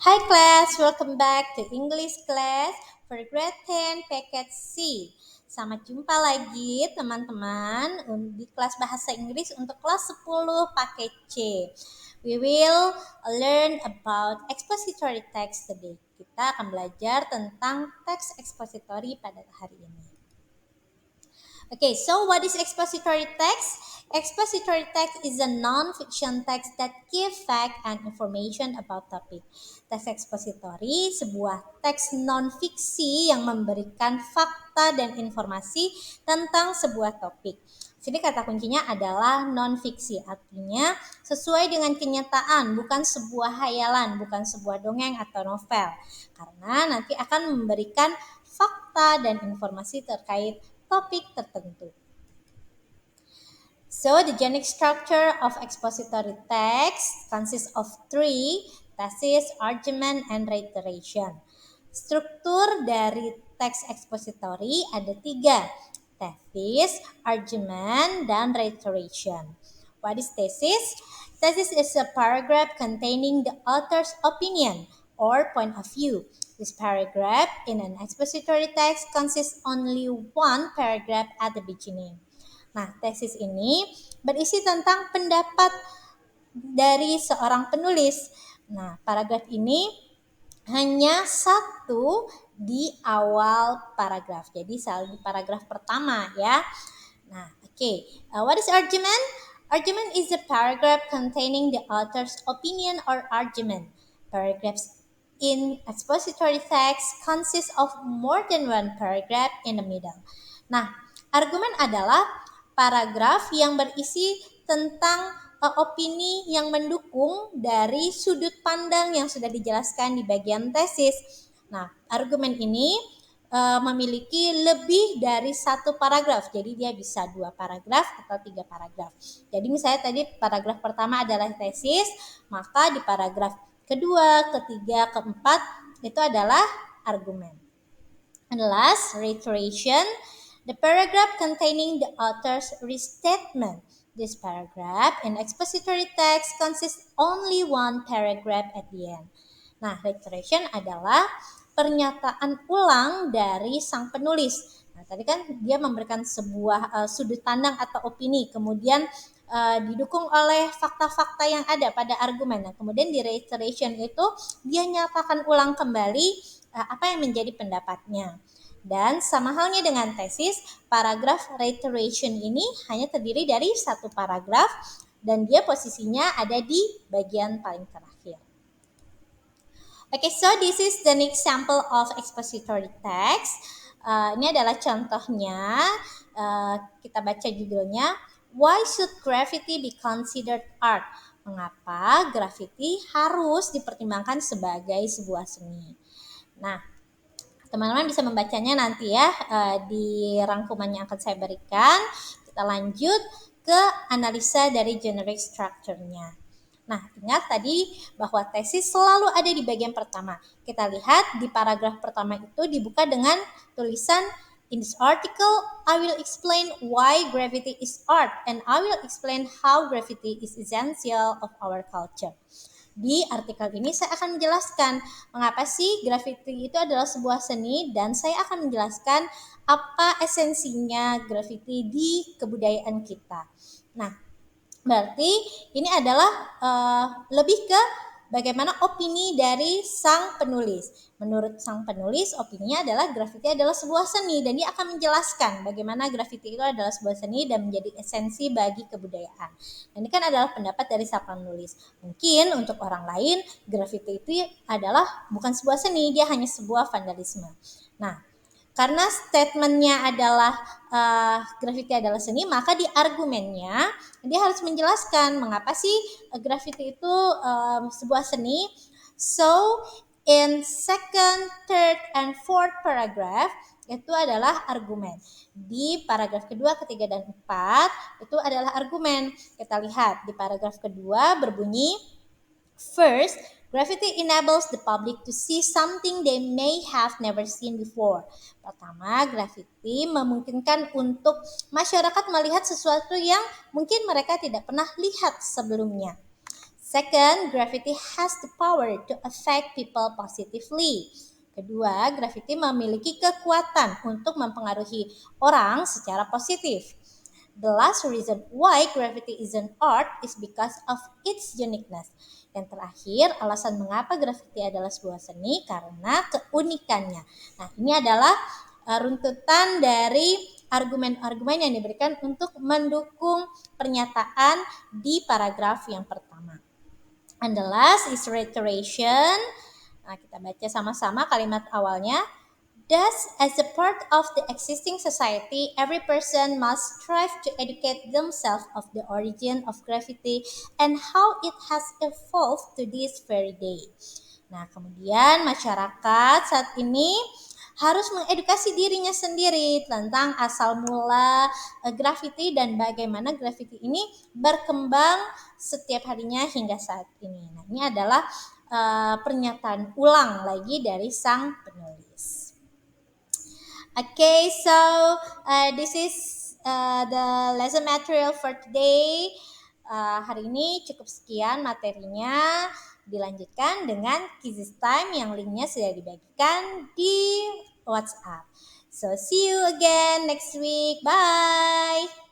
Hi class, welcome back to English class for grade 10 package C. Selamat jumpa lagi teman-teman di kelas bahasa Inggris untuk kelas 10 paket C. We will learn about expository text today. Kita akan belajar tentang teks expository pada hari ini. Okay, so what is expository text? Expository text is a non-fiction text that give fact and information about topic. Teks expository sebuah teks non-fiksi yang memberikan fakta dan informasi tentang sebuah topik. Sini kata kuncinya adalah non-fiksi, artinya sesuai dengan kenyataan, bukan sebuah hayalan, bukan sebuah dongeng atau novel. Karena nanti akan memberikan fakta dan informasi terkait topik tertentu. So, the generic structure of expository text consists of three: thesis, argument, and reiteration. Struktur dari teks expository ada tiga: thesis, argument, dan reiteration. What is thesis? Thesis is a paragraph containing the author's opinion or point of view. This paragraph in an expository text consists only one paragraph at the beginning. Nah, tesis ini berisi tentang pendapat dari seorang penulis. Nah, paragraf ini hanya satu di awal paragraf. Jadi selalu di paragraf pertama ya. Nah, what is argument? Argument is a paragraph containing the author's opinion or argument. Paragraphs in expository text consist of more than one paragraph in the middle. Nah, argumen adalah paragraf yang berisi tentang opini yang mendukung dari sudut pandang yang sudah dijelaskan di bagian tesis. Nah, argumen ini memiliki lebih dari satu paragraf. Jadi dia bisa 2 paragraf atau 3 paragraf. Jadi misalnya tadi paragraf pertama adalah tesis, maka di paragraf kedua, ketiga, keempat itu adalah argumen. And last, reiteration, the paragraph containing the author's restatement. This paragraph in expository text consists only one paragraph at the end. Nah, reiteration adalah pernyataan ulang dari sang penulis. Nah, tadi kan dia memberikan sebuah sudut pandang atau opini, kemudian didukung oleh fakta-fakta yang ada pada argumen. Nah, kemudian di reiteration itu dia nyatakan ulang kembali apa yang menjadi pendapatnya. Dan sama halnya dengan tesis, paragraf reiteration ini hanya terdiri dari satu paragraf dan dia posisinya ada di bagian paling terakhir. Okay, so this is the example of expository text. Ini adalah contohnya. Kita baca judulnya. Why should graffiti be considered art? Mengapa graffiti harus dipertimbangkan sebagai sebuah seni? Nah, teman-teman bisa membacanya nanti ya di rangkuman yang akan saya berikan. Kita lanjut ke analisa dari generic structure-nya. Nah, ingat tadi bahwa tesis selalu ada di bagian pertama. Kita lihat di paragraf pertama itu dibuka dengan tulisan, in this article, I will explain why graffiti is art and I will explain how graffiti is essential of our culture. Di artikel ini saya akan menjelaskan mengapa sih graffiti itu adalah sebuah seni dan saya akan menjelaskan apa esensinya graffiti di kebudayaan kita. Nah, berarti ini adalah lebih ke bagaimana opini dari sang penulis. Menurut sang penulis, opininya adalah graffiti adalah sebuah seni dan dia akan menjelaskan bagaimana graffiti itu adalah sebuah seni dan menjadi esensi bagi kebudayaan. Dan ini kan adalah pendapat dari sang penulis. Mungkin untuk orang lain, graffiti itu adalah bukan sebuah seni, dia hanya sebuah vandalisme. Nah, karena statementnya adalah graffiti adalah seni, maka di argumennya dia harus menjelaskan mengapa sih graffiti itu sebuah seni. So, in second, third, and fourth paragraph itu adalah argumen. Di paragraf kedua, ketiga, dan empat itu adalah argumen. Kita lihat di paragraf kedua berbunyi, first, graffiti enables the public to see something they may have never seen before. Pertama, graffiti memungkinkan untuk masyarakat melihat sesuatu yang mungkin mereka tidak pernah lihat sebelumnya. Second, gravity has the power to affect people positively. Kedua, gravity memiliki kekuatan untuk mempengaruhi orang secara positif. The last reason why gravity is an art is because of its uniqueness. Yang terakhir, alasan mengapa gravity adalah sebuah seni karena keunikannya. Nah, ini adalah runtutan dari argumen-argumen yang diberikan untuk mendukung pernyataan di paragraf yang pertama. And the last is reiteration. Nah, kita baca sama-sama kalimat awalnya. Thus, as a part of the existing society, every person must strive to educate themselves of the origin of gravity and how it has evolved to this very day. Nah, kemudian masyarakat saat ini harus mengedukasi dirinya sendiri tentang asal mula graffiti dan bagaimana graffiti ini berkembang setiap harinya hingga saat ini. Nah, ini adalah pernyataan ulang lagi dari sang penulis. Okay, so this is the lesson material for today. Hari ini cukup sekian materinya. Dilanjutkan dengan quiz time yang linknya sudah dibagikan di WhatsApp. So see you again next week. Bye.